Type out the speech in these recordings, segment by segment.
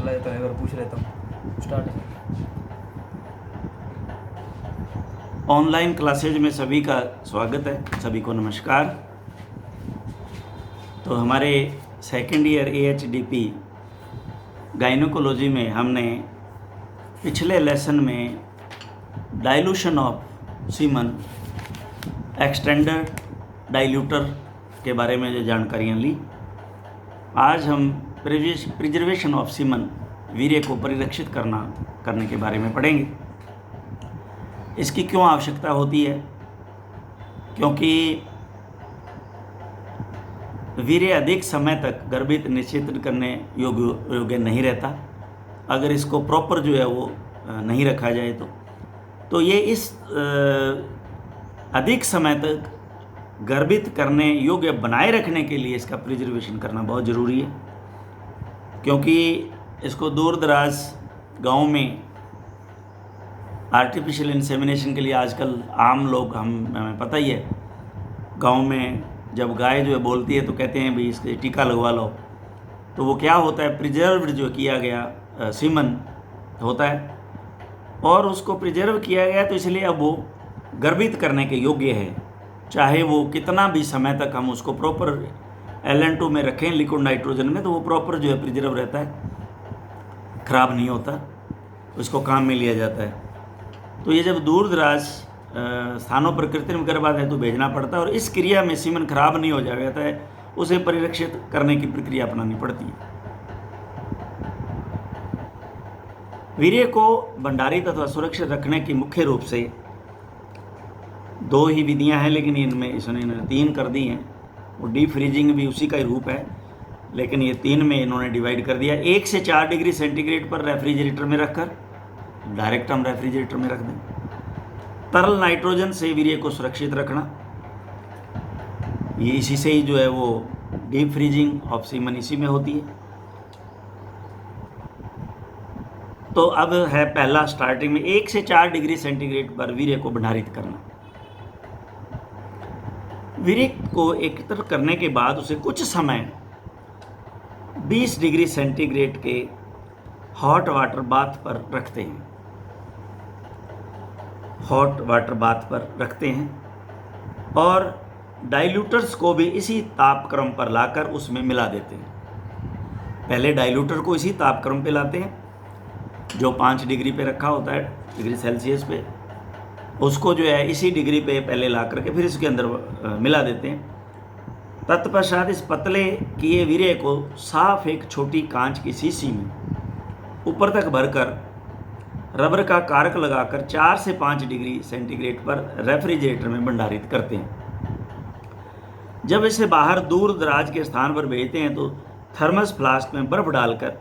चला जाता है, अगर पूछ लेता हूँ स्टार्ट। ऑनलाइन क्लासेज में सभी का स्वागत है, सभी को नमस्कार। तो हमारे सेकेंड ईयर AHDP गाइनोकोलॉजी में हमने पिछले लेसन में डाइल्यूशन ऑफ सीमन, एक्सटेंडर, डाइल्यूटर के बारे में जो जानकारियाँ ली, आज हम प्रिजर्वेशन ऑफ सीमन, वीर्य को परिरक्षित करने के बारे में पढ़ेंगे। इसकी क्यों आवश्यकता होती है? क्योंकि वीर्य अधिक समय तक गर्भित निश्चित करने योग्य नहीं रहता अगर इसको प्रॉपर जो है वो नहीं रखा जाए तो ये इस अधिक समय तक गर्भित करने योग्य बनाए रखने के लिए इसका प्रिजर्वेशन करना बहुत ज़रूरी है। क्योंकि इसको दूर दराज गाँव में आर्टिफिशियल इंसेमिनेशन के लिए आजकल आम लोग, हमें पता ही है, गांव में जब गाय जो है बोलती है तो कहते हैं भाई इसके टीका लगवा लो। तो वो क्या होता है, प्रिजर्व्ड जो किया गया सीमन होता है और उसको प्रिजर्व किया गया, तो इसलिए अब वो गर्भित करने के योग्य है। चाहे वो कितना भी समय तक हम उसको प्रॉपर LN2 में रखें, लिक्विड नाइट्रोजन में, तो वो प्रॉपर जो है प्रिजर्व रहता है, ख़राब नहीं होता, उसको काम में लिया जाता है। तो ये जब दूर दराज स्थानों पर कृत्रिम गर्भाधान हेतु भेजना पड़ता है और इस क्रिया में सीमन खराब नहीं हो जाता है, उसे परिरक्षित करने की प्रक्रिया अपनानी पड़ती है। वीर्य को भंडारित अथवा सुरक्षित रखने की मुख्य रूप से दो ही विधियां हैं, लेकिन इनमें इसने 3 कर दी हैं। वो डीप फ्रीजिंग भी उसी का ही रूप है, लेकिन ये 3 में इन्होंने डिवाइड कर दिया। 1 से 4 डिग्री सेंटीग्रेड पर रेफ्रिजरेटर में रखकर, डायरेक्ट हम रेफ्रिजरेटर में रख दें। तरल नाइट्रोजन से वीर्य को सुरक्षित रखना, ये इसी से ही जो है वो डीप फ्रीजिंग ऑफ सीमन इसी में होती है। तो अब है पहला, स्टार्टिंग में 1 से 4 डिग्री सेंटीग्रेड पर वीर्य को भंडारित करना। वीर्य को एकत्र करने के बाद उसे कुछ समय 20 डिग्री सेंटीग्रेड के हॉट वाटर बाथ पर रखते हैं। हॉट वाटर बाथ पर रखते हैं और डाइल्यूटर्स को भी इसी तापक्रम पर लाकर उसमें मिला देते हैं। पहले डाइल्यूटर को इसी तापक्रम पे लाते हैं जो 5 डिग्री पे रखा होता है, डिग्री सेल्सियस पे, उसको जो है इसी डिग्री पे पहले ला करके फिर इसके अंदर मिला देते हैं। तत्पश्चात इस पतले किए वीर्य को साफ एक छोटी कांच की शीशी में ऊपर तक भरकर रबर का कारक लगाकर 4 से 5 डिग्री सेंटीग्रेड पर रेफ्रिजरेटर में भंडारित करते हैं। जब इसे बाहर दूर दराज के स्थान पर भेजते हैं तो थर्मस फ्लास्क में बर्फ डालकर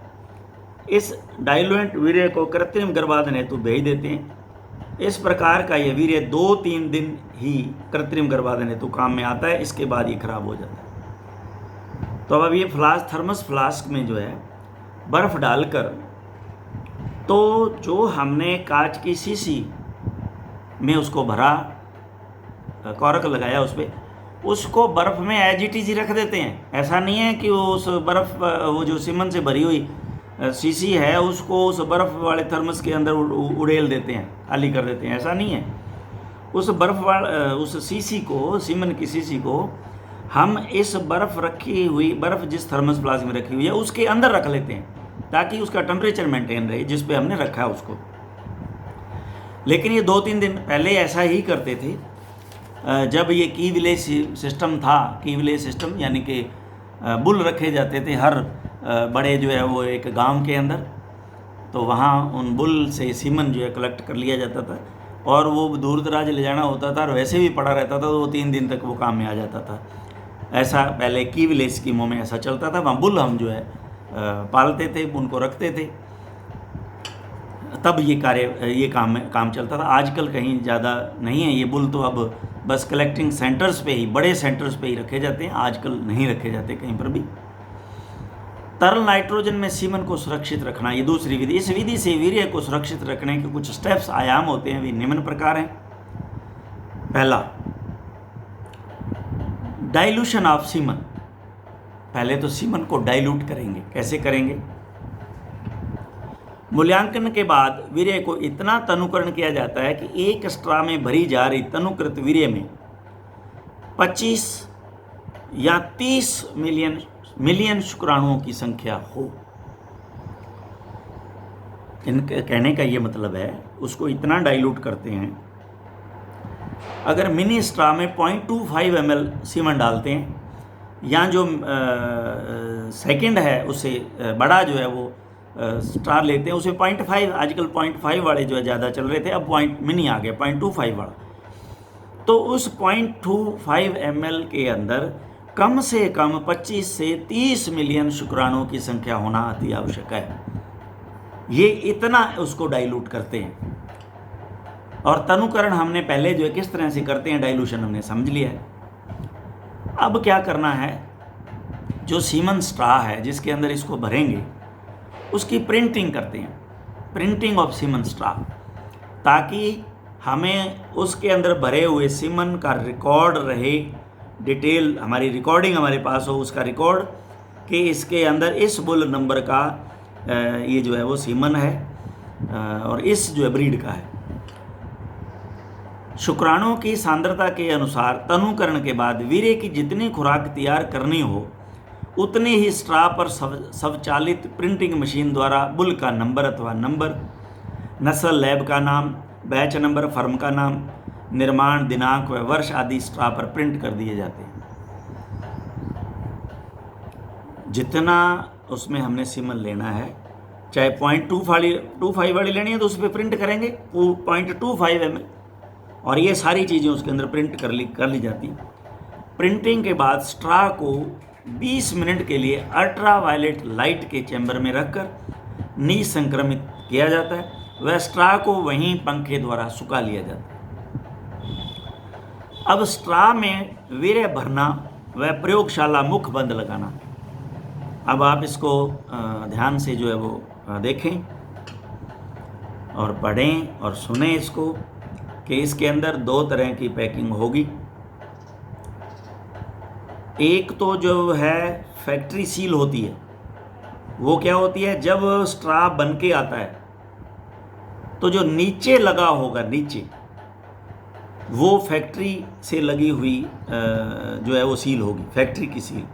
इस डाइल्यूएंट वीर्य को कृत्रिम गर्भाधान हेतु भेज देते हैं। इस प्रकार का यह वीर्य 2-3 दिन ही कृत्रिम गर्भाधान हेतु काम में आता है, इसके बाद ये खराब हो जाता है। तो अब ये फ्लास्क, थर्मस फ्लास्क में जो है बर्फ डालकर, तो जो हमने कांच की शीशी में उसको भरा, कॉर्क लगाया उस पर, उसको बर्फ़ में एज इट इज ही रख देते हैं। ऐसा नहीं है कि वो उस बर्फ़, वो जो सीमन से भरी हुई शीशी है उसको उस बर्फ़ वाले थर्मस के अंदर उड़ेल देते हैं, खाली कर देते हैं, ऐसा नहीं है। उस शीशी को, सीमन की शीशी को हम इस बर्फ़ जिस थर्मस फ्लास्क में रखी हुई है उसके अंदर रख लेते हैं ताकि उसका टेम्परेचर मेंटेन रहे जिस पे हमने रखा है उसको। लेकिन ये 2-3 दिन पहले ऐसा ही करते थे जब ये की विलेज सिस्टम था। की विलेज सिस्टम यानी कि बुल रखे जाते थे हर बड़े जो है वो एक गांव के अंदर, तो वहाँ उन बुल से सीमन जो है कलेक्ट कर लिया जाता था और वो दूर दराज ले जाना होता था और वैसे भी पड़ा रहता था, तो वो 3 दिन तक वो काम में आ जाता था। ऐसा पहले की विलेज स्कीमों में ऐसा चलता था। वहाँ बुल हम जो है पालते थे, उनको रखते थे, तब ये काम चलता था। आजकल कहीं ज़्यादा नहीं है ये बुल, तो अब बस कलेक्टिंग सेंटर्स पे ही, बड़े सेंटर्स पे ही रखे जाते हैं, आजकल नहीं रखे जाते कहीं पर भी। तरल नाइट्रोजन में सीमन को सुरक्षित रखना, ये दूसरी विधि। इस विधि से वीर्य को सुरक्षित रखने के कुछ स्टेप्स, आयाम होते हैं, वे निम्न प्रकार हैं। पहला, डाइल्यूशन ऑफ सीमन। पहले तो सीमन को डाइल्यूट करेंगे। कैसे करेंगे? मूल्यांकन के बाद वीर्य को इतना तनुकरण किया जाता है कि एक स्ट्रा में भरी जा रही तनुकृत वीर्य में 25 या 30 मिलियन शुक्राणुओं की संख्या हो। इनके कहने का ये मतलब है, उसको इतना डाइल्यूट करते हैं, अगर मिनी स्ट्रा में 0.25 ml सीमेंट डालते हैं, या जो सेकंड है उससे बड़ा जो है वो स्ट्रा लेते हैं, उसमें 0.5, आजकल 0.5 वाले जो है ज़्यादा चल रहे थे, अब मिनी आ गया 0.25 वाला। तो उस 0.25 ml के अंदर कम से कम 25 से 30 मिलियन शुक्राणुओं की संख्या होना अति आवश्यक है। ये इतना उसको डाइल्यूट करते हैं। और तनुकरण हमने पहले जो है किस तरह से करते हैं, डाइल्यूशन हमने समझ लिया है। अब क्या करना है, जो सीमन स्ट्रा है जिसके अंदर इसको भरेंगे उसकी प्रिंटिंग करते हैं, प्रिंटिंग ऑफ सीमन स्ट्रा, ताकि हमें उसके अंदर भरे हुए सीमन का रिकॉर्ड रहे, डिटेल हमारी रिकॉर्डिंग हमारे पास हो, उसका रिकॉर्ड कि इसके अंदर इस बुल नंबर का ये जो है वो सीमन है और इस जो है ब्रीड का है। शुक्राणुओं की सांद्रता के अनुसार तनुकरण के बाद वीर्य की जितनी खुराक तैयार करनी हो उतनी ही स्ट्रा पर स्वचालित प्रिंटिंग मशीन द्वारा बुल का नंबर अथवा नंबर, नस्ल, लैब का नाम, बैच नंबर, फर्म का नाम, निर्माण दिनांक व वर्ष आदि स्ट्रा पर प्रिंट कर दिए जाते हैं। जितना उसमें हमने सीमन लेना है, चाहे 0.25 वाली लेनी है तो उस पर प्रिंट करेंगे 0.25 ml, और ये सारी चीज़ें उसके अंदर प्रिंट कर ली जाती हैं। प्रिंटिंग के बाद स्ट्रा को 20 मिनट के लिए अल्ट्रा वायलेट लाइट के चैम्बर में रखकर निसंक्रमित किया जाता है। वह स्ट्रा को वहीं पंखे द्वारा सुखा लिया जाता है। अब स्ट्रा में वीर्य भरना व प्रयोगशाला मुख बंद लगाना। अब आप इसको ध्यान से जो है वो देखें और पढ़ें और सुने इसको कि इसके अंदर 2 तरह की पैकिंग होगी। एक तो जो है फैक्ट्री सील होती है, वो क्या होती है, जब स्ट्रा बन के आता है तो जो नीचे लगा होगा, नीचे वो फैक्ट्री से लगी हुई जो है वो सील होगी, फैक्ट्री की सील।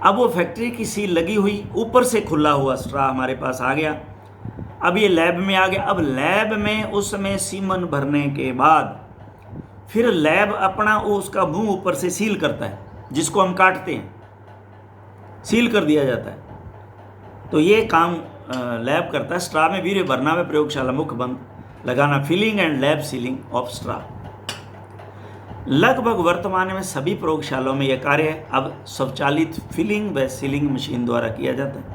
अब वो फैक्ट्री की सील लगी हुई, ऊपर से खुला हुआ स्ट्रा हमारे पास आ गया। अब ये लैब में आ गया। अब लैब में उसमें सीमन भरने के बाद फिर लैब अपना उसका मुंह ऊपर से सील करता है, जिसको हम काटते हैं, सील कर दिया जाता है। तो ये काम लैब करता है। स्ट्रा में वीर्य भरना में प्रयोगशाला मुख बंद लगाना, filling and lab sealing of straw. लगभग वर्तमान में सभी प्रयोगशालाओं में यह कार्य अब स्वचालित फिलिंग व सीलिंग मशीन द्वारा किया जाता है।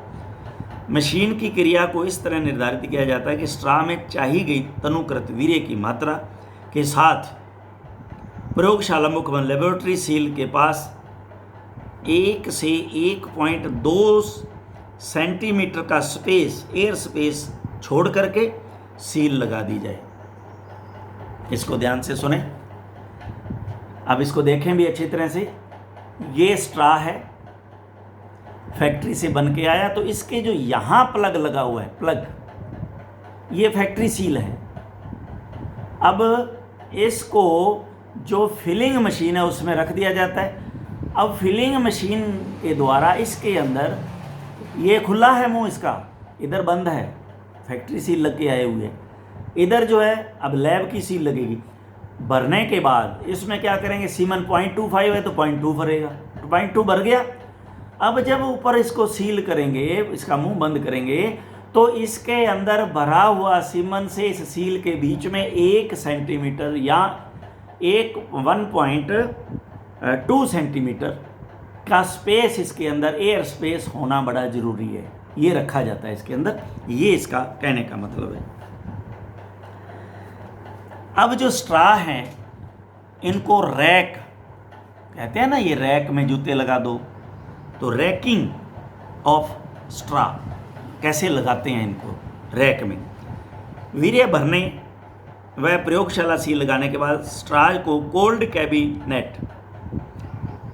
मशीन की क्रिया को इस तरह निर्धारित किया जाता है कि स्ट्रा में चाही गई तनुकृत वीर्य की मात्रा के साथ प्रयोगशाला मुखबंद लेबोरेटरी सील के पास 1 से 1.2 सेंटीमीटर का स्पेस, एयर स्पेस छोड़ करके सील लगा दी जाए। इसको ध्यान से सुने। अब इसको देखें भी अच्छी तरह से। ये स्ट्रा है, फैक्ट्री से बन के आया, तो इसके जो यहाँ प्लग लगा हुआ है, प्लग, ये फैक्ट्री सील है। अब इसको जो फिलिंग मशीन है उसमें रख दिया जाता है। अब फिलिंग मशीन के द्वारा इसके अंदर ये खुला है मुंह, इसका इधर बंद है, फैक्ट्री सील लग के आए हुए, इधर जो है अब लैब की सील लगेगी। भरने के बाद इसमें क्या करेंगे, सीमन 0.25 है तो 0.2 भरेगा, 0.2 भर गया। अब जब ऊपर इसको सील करेंगे, इसका मुंह बंद करेंगे, तो इसके अंदर भरा हुआ सीमन से इस सील के बीच में 1 सेंटीमीटर या 1.2 सेंटीमीटर का स्पेस, इसके अंदर एयर स्पेस होना बड़ा ज़रूरी है। ये रखा जाता है इसके अंदर, ये इसका कहने का मतलब है। अब जो स्ट्रा हैं इनको रैक कहते हैं ना, ये रैक में जूते लगा दो, तो रैकिंग ऑफ स्ट्रा कैसे लगाते हैं इनको रैक में। वीर्य भरने व प्रयोगशाला सील लगाने के बाद स्ट्रा को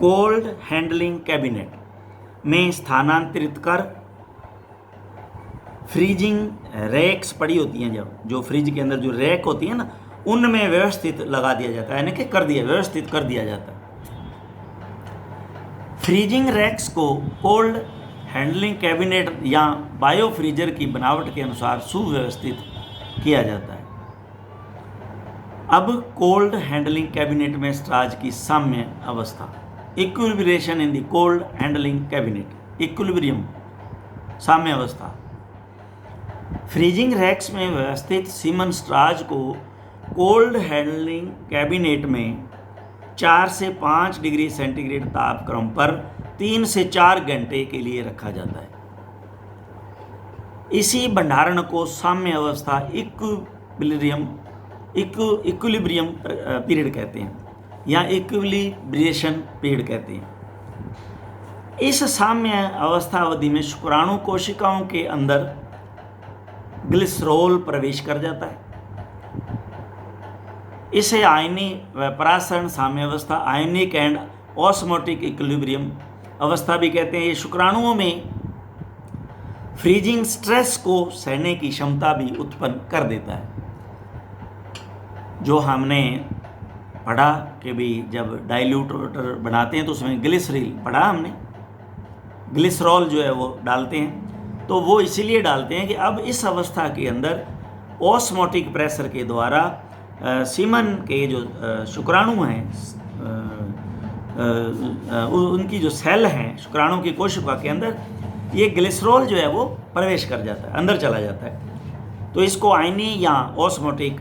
कोल्ड हैंडलिंग कैबिनेट में स्थानांतरित कर फ्रीजिंग रैक्स पड़ी होती हैं, जब जो फ्रिज के अंदर जो रैक होती है ना, उनमें व्यवस्थित लगा दिया जाता है, यानी कि व्यवस्थित कर दिया जाता है। फ्रीजिंग रैक्स को कोल्ड हैंडलिंग कैबिनेट या बायो फ्रीजर की बनावट के अनुसार सुव्यवस्थित किया जाता है। अब कोल्ड हैंडलिंग कैबिनेट में स्ट्राज की साम्य अवस्था, equilibration in the cold handling cabinet, equilibrium, साम्य अवस्था। फ्रीजिंग रैक्स में व्यवस्थित सीमन स्ट्राज को कोल्ड हैंडलिंग कैबिनेट में 4 से 5 डिग्री सेंटीग्रेड तापक्रम पर 3 से 4 घंटे के लिए रखा जाता है। इसी भंडारण को साम्य अवस्था, इक्विलिब्रियम पीरियड कहते हैं या इक्विलिब्रेशन पीरियड कहते हैं। इस साम्य अवस्था अवधि में शुक्राणु कोशिकाओं के अंदर ग्लिसरॉल प्रवेश कर जाता है। इसे आयनी परासरण साम्य अवस्था, आयनिक एंड ऑस्मोटिक इक्विलिब्रियम अवस्था भी कहते हैं। ये शुक्राणुओं में फ्रीजिंग स्ट्रेस को सहने की क्षमता भी उत्पन्न कर देता है। जो हमने पढ़ा कि भी जब डाइल्यूटर बनाते हैं तो उसमें ग्लिसरील पढ़ा हमने, ग्लिसरॉल जो है वो डालते हैं, तो वो इसीलिए डालते हैं कि अब इस अवस्था के अंदर ऑस्मोटिक प्रेशर के द्वारा सीमन के जो शुक्राणु हैं, उनकी जो सेल हैं शुक्राणु की कोशिका के अंदर, ये ग्लिसरॉल जो है वो प्रवेश कर जाता है, अंदर चला जाता है। तो इसको आयनी या ऑस्मोटिक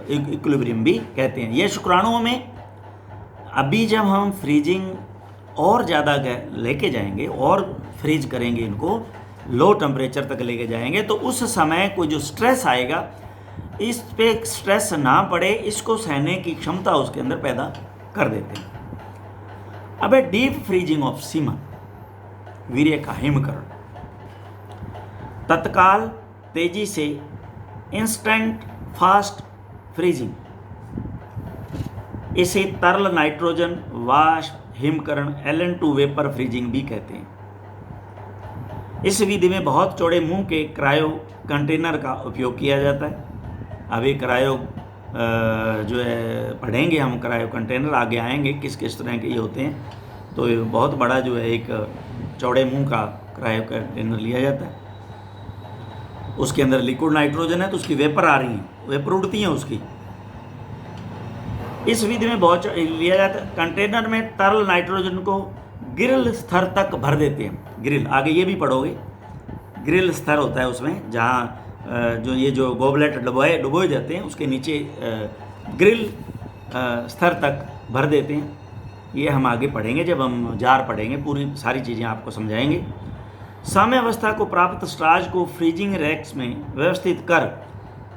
इक्विलिब्रियम भी कहते हैं। ये शुक्राणुओं में अभी जब हम फ्रीजिंग और ज़्यादा लेके जाएंगे और फ्रीज करेंगे, इनको लो टेम्परेचर तक लेके जाएंगे, तो उस समय कोई जो स्ट्रेस आएगा, इस पे स्ट्रेस ना पड़े, इसको सहने की क्षमता उसके अंदर पैदा कर देते हैं। अब है डीप फ्रीजिंग ऑफ सीमन, वीर्य का हिमकरण, तत्काल तेजी से इंस्टेंट फास्ट फ्रीजिंग। इसे तरल नाइट्रोजन वाष्प हिमकरण LN2 वेपर फ्रीजिंग भी कहते हैं। इस विधि में बहुत चौड़े मुंह के क्रायो कंटेनर का उपयोग किया जाता है। अभी क्रायो जो है पढ़ेंगे हम, क्रायो कंटेनर आगे आएंगे किस किस तरह के ये होते हैं। तो ये बहुत बड़ा जो है एक चौड़े मुंह का क्रायो कंटेनर लिया जाता है, उसके अंदर लिक्विड नाइट्रोजन है तो उसकी वेपर आ रही है, वेपर उड़ती हैं उसकी। इस विधि में बहुत लिया जाता है। कंटेनर में तरल नाइट्रोजन को ग्रिल स्तर तक भर देते हैं। ग्रिल आगे ये भी पढ़ोगे, ग्रिल स्तर होता है उसमें, जहाँ जो ये जो गोबलेट डुबोए जाते हैं उसके नीचे ग्रिल स्तर तक भर देते हैं। ये हम आगे पढ़ेंगे, जब हम जार पढ़ेंगे पूरी सारी चीज़ें आपको समझाएंगे। साम्य अवस्था को प्राप्त स्ट्राज को फ्रीजिंग रैक्स में व्यवस्थित कर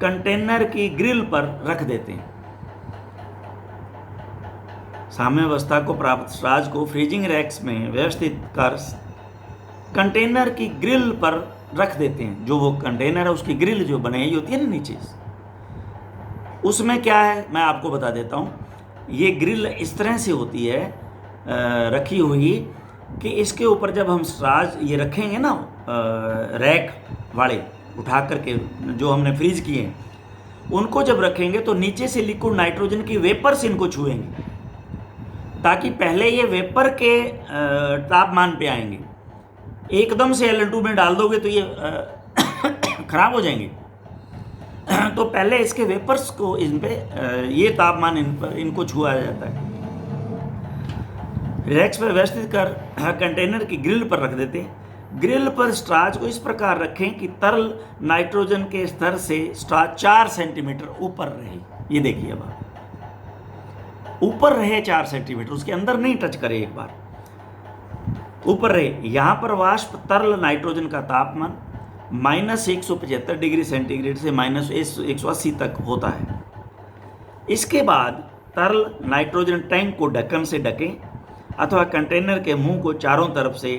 कंटेनर की ग्रिल पर रख देते हैं। साम्य अवस्था को प्राप्त स्ट्राज को फ्रीजिंग रैक्स में व्यवस्थित कर कंटेनर की ग्रिल पर रख देते हैं। जो वो कंटेनर है उसकी ग्रिल जो बनाई होती है ना नीचे, उसमें क्या है मैं आपको बता देता हूँ। ये ग्रिल इस तरह से होती है रखी हुई कि इसके ऊपर जब हम स्ट्राज ये रखेंगे ना, रैक वाले उठा करके जो हमने फ्रीज किए हैं, उनको जब रखेंगे तो नीचे से लिक्विड नाइट्रोजन की वेपर्स इनको छुएंगे, ताकि पहले ये वेपर के तापमान पे आएंगे। एकदम से LN2 में डाल दोगे तो ये खराब हो जाएंगे। तो पहले इसके वेपर्स को इन पे ये तापमान इनको छुआ जाता है। रैक्स पर व्यवस्थित कर कंटेनर की ग्रिल पर रख देते हैं। ग्रिल पर स्ट्राज को इस प्रकार रखें कि तरल नाइट्रोजन के स्तर से स्ट्राज 4 सेंटीमीटर ऊपर रहे। ये देखिए, अब ऊपर रहे 4 सेंटीमीटर, उसके अंदर नहीं टच करे, एक बार ऊपर रहे। यहाँ पर वाष्प तरल नाइट्रोजन का तापमान -175 डिग्री सेंटीग्रेड से -180 तक होता है। इसके बाद तरल नाइट्रोजन टैंक को ढक्कन से ढकें अथवा कंटेनर के मुंह को चारों तरफ से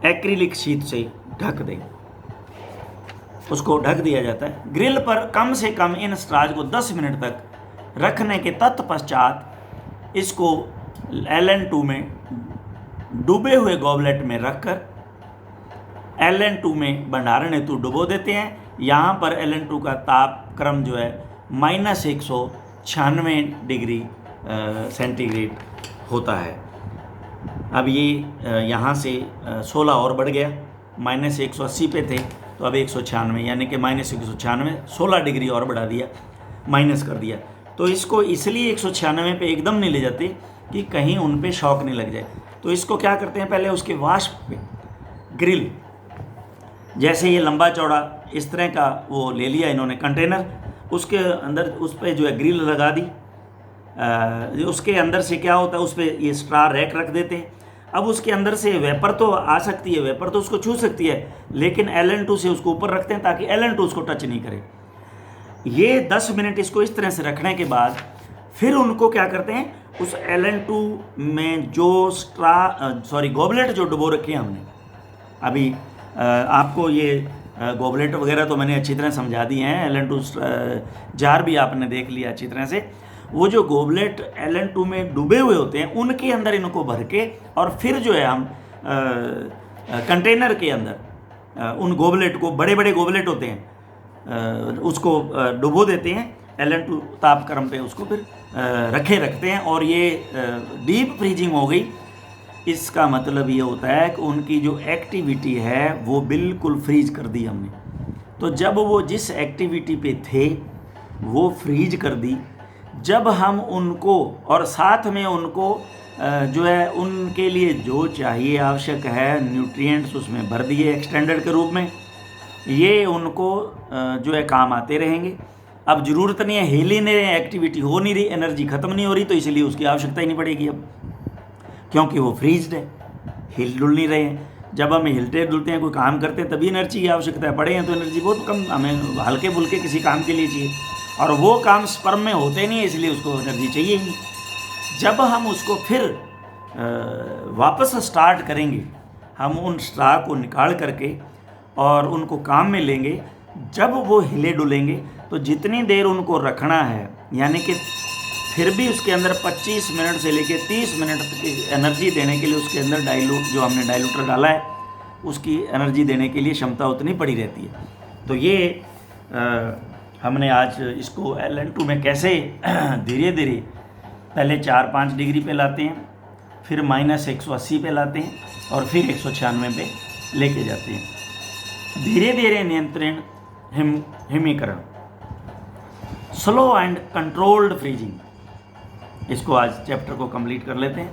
एक्रिलिक शीट से ढक दें। उसको ढक दिया जाता है। ग्रिल पर कम से कम इन स्ट्राज को 10 मिनट तक रखने के तत्पश्चात इसको LN2 में डूबे हुए गॉबलेट में रखकर LN2 में भंडारण हेतु डुबो देते हैं। यहाँ पर LN2 का तापक्रम जो है -196 डिग्री सेंटीग्रेड होता है। अब ये यहाँ से 16 और बढ़ गया, -180 पे थे तो अब 196, यानी कि -196, 16 डिग्री और बढ़ा दिया, माइनस कर दिया। तो इसको इसलिए 196 पे एकदम नहीं ले जाते कि कहीं उन पे शॉक नहीं लग जाए। तो इसको क्या करते हैं, पहले उसके वाष्प पे ग्रिल, जैसे ये लंबा चौड़ा इस तरह का वो ले लिया इन्होंने कंटेनर, उसके अंदर उस पर जो है ग्रिल लगा दी। उसके अंदर से क्या होता है, उस पर ये स्ट्रा रैक रख देते हैं। अब उसके अंदर से वेपर तो आ सकती है, वेपर तो उसको छू सकती है, लेकिन LN2 से उसको ऊपर रखते हैं ताकि LN2 उसको टच नहीं करे। ये 10 मिनट इसको इस तरह से रखने के बाद फिर उनको क्या करते हैं, उस LN2 में जो गोबलेट जो डुबो रखे हैं हमने, अभी आपको ये गोबलेट वगैरह तो मैंने अच्छी तरह समझा दी हैं, LN2 जार भी आपने देख लिया अच्छी तरह से। वो जो गोबलेट LN2 में डूबे हुए होते हैं उनके अंदर इनको भर के और फिर जो है हम कंटेनर के अंदर उन गोबलेट को, बड़े बड़े गोबलेट होते हैं, उसको डुबो देते हैं LN2 तापक्रम पे, उसको फिर रखते हैं। और ये डीप फ्रीजिंग हो गई। इसका मतलब ये होता है कि उनकी जो एक्टिविटी है वो बिल्कुल फ्रीज कर दी हमने। तो जब वो जिस एक्टिविटी पे थे वो फ्रीज कर दी, जब हम उनको और साथ में उनको जो है उनके लिए जो चाहिए आवश्यक है न्यूट्रिएंट्स उसमें भर दिए एक्सटेंडेड के रूप में, ये उनको जो है काम आते रहेंगे। अब ज़रूरत नहीं है, हिल ही नहीं रहे, एक्टिविटी हो नहीं रही, एनर्जी ख़त्म नहीं हो रही, तो इसलिए उसकी आवश्यकता ही नहीं पड़ेगी अब, क्योंकि वो फ्रीज्ड है, हिल डुल नहीं रहे हैं। जब हम हिलते डुलते हैं, कोई काम करते हैं, तभी एनर्जी की आवश्यकता है। पड़े हैं तो एनर्जी बहुत कम, हमें हल्के फुल्के किसी काम के लिए चाहिए, और वो काम स्पर्म में होते नहीं है, इसलिए उसको एनर्जी चाहिए ही। जब हम उसको फिर वापस स्टार्ट करेंगे, हम उन स्ट्रा को निकाल करके और उनको काम में लेंगे, जब वो हिले डुलेंगे तो जितनी देर उनको रखना है, यानी कि फिर भी उसके अंदर 25 मिनट से लेकर 30 मिनट की एनर्जी देने के लिए उसके अंदर जो हमने डाइल्यूटर डाला है उसकी एनर्जी देने के लिए क्षमता उतनी पड़ी रहती है। तो ये हमने आज इसको LN2 में कैसे धीरे धीरे पहले 4-5 डिग्री पे लाते हैं, फिर -180 पे लाते हैं और फिर 196 पे लेके जाते हैं। धीरे धीरे नियंत्रण हिमीकरण, स्लो एंड कंट्रोल्ड फ्रीजिंग, इसको आज चैप्टर को कंप्लीट कर लेते हैं।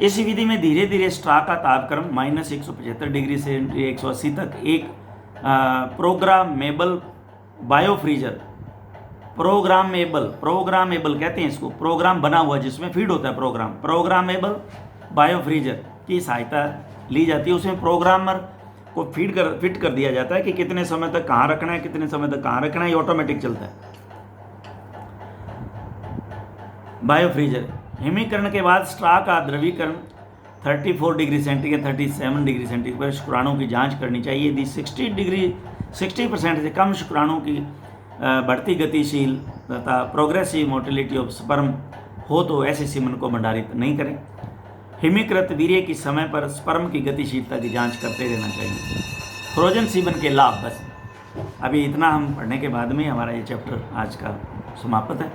इस विधि में धीरे धीरे स्ट्रा का तापक्रम -175 डिग्री से 180 तक एक प्रोग्रामेबल बायोफ्रीजर, प्रोग्रामेबल कहते हैं इसको, प्रोग्राम बना हुआ जिसमें फीड होता है प्रोग्रामेबल बायोफ्रीजर की सहायता ली जाती है। उसमें प्रोग्रामर को फिट कर दिया जाता है कि कितने समय तक कहाँ रखना है, कितने समय तक कहाँ रखना है, ये ऑटोमेटिक चलता है। बायोफ्रीजर हिमीकरण के बाद स्ट्रा का द्रवीकरण 34 डिग्री सेंटीग्रेड 37 डिग्री सेंटीग्रेड पर शुक्राणुओं की जांच करनी चाहिए। यदि 60% से कम शुक्राणुओं की बढ़ती गतिशील तथा प्रोग्रेसिव मोटिलिटी ऑफ स्पर्म हो तो ऐसे सीमन को भंडारित नहीं करें। हिमीकृत वीर्य की समय पर स्पर्म की गतिशीलता की जांच करते रहना चाहिए। फ्रोजन सीमन के लाभ, बस अभी इतना हम पढ़ने के बाद में हमारा ये चैप्टर आज का समाप्त है।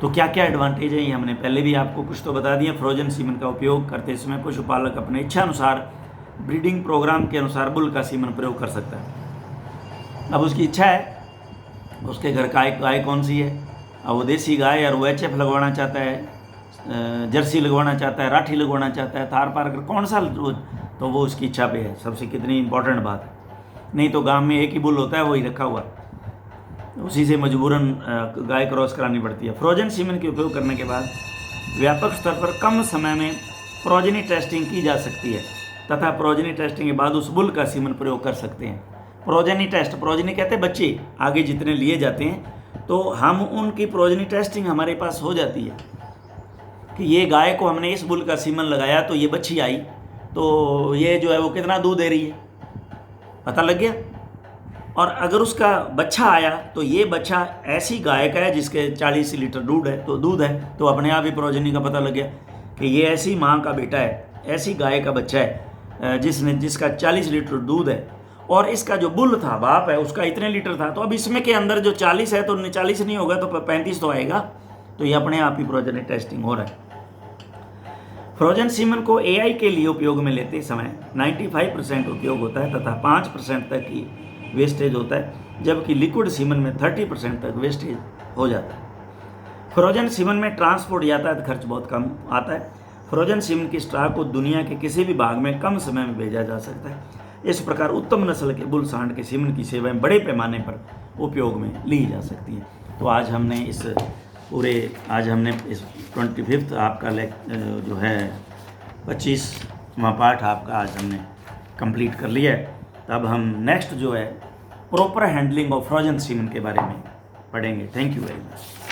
तो क्या क्या एडवांटेज है ये हमने पहले भी आपको कुछ तो बता दिया। फ्रोजन सीमन का उपयोग करते समय पशुपालक अपने इच्छा अनुसार ब्रीडिंग प्रोग्राम के अनुसार बुल का सीमन प्रयोग कर सकता है। अब उसकी इच्छा है, उसके घर का गाय कौन सी है, अब वो देसी गाय और वो HF लगवाना चाहता है, जर्सी लगवाना चाहता है, राठी लगवाना चाहता है, थार पार कौन सा, तो वो उसकी इच्छा पे है। सबसे कितनी इंपॉर्टेंट बात है। नहीं तो गांव में एक ही बुल होता है, वही रखा हुआ, उसी से मजबूरन गाय क्रॉस करानी पड़ती है। फ्रोजन सीमन के उपयोग करने के बाद व्यापक स्तर पर कम समय में प्रोजेनी टेस्टिंग की जा सकती है तथा प्रोजेनी टेस्टिंग के बाद उस बुल का सीमन प्रयोग कर सकते हैं। प्रोजेनी टेस्ट, प्रोजेनी कहते हैं बच्चे आगे जितने लिए जाते हैं, तो हम उनकी प्रोजेनी टेस्टिंग हमारे पास हो जाती है कि ये गाय को हमने इस बुल का सीमन लगाया तो ये बच्ची आई, तो ये जो है वो कितना दूध दे रही है, पता लग गया। और अगर उसका बच्चा आया तो ये बच्चा ऐसी गाय का है जिसके 40 लीटर दूध है, तो अपने आप ही प्रोजेनी का पता लग गया कि ये ऐसी माँ का बेटा है, ऐसी गाय का बच्चा है। जिसका 40 लीटर दूध है और इसका जो बुल था, बाप है, उसका इतने लीटर था, तो अब इसमें के अंदर जो 40 है तो 40 नहीं होगा तो 35 तो आएगा। तो ये अपने आप ही प्रोजेनी टेस्टिंग हो रहा है। फ्रोजन सीमन को एआई के लिए उपयोग में लेते समय 95% उपयोग होता है तथा 5% तक ही वेस्टेज होता है, जबकि लिक्विड सीमन में 30% तक वेस्टेज हो जाता है। फ्रोजन सीमन में ट्रांसपोर्ट यातायात खर्च बहुत कम आता है। फ्रोजन सीमन की स्टॉक को दुनिया के किसी भी भाग में कम समय में भेजा जा सकता है। इस प्रकार उत्तम नस्ल के बुल सांड के सीमन की सेवाएं बड़े पैमाने पर उपयोग में ली जा सकती हैं। तो आज हमने इस 25th आपका जो है 25वां पार्ट आपका आज हमने कंप्लीट कर लिया है। तब हम नेक्स्ट जो है proper handling of frozen semen के बारे में पढ़ेंगे। Thank you very much.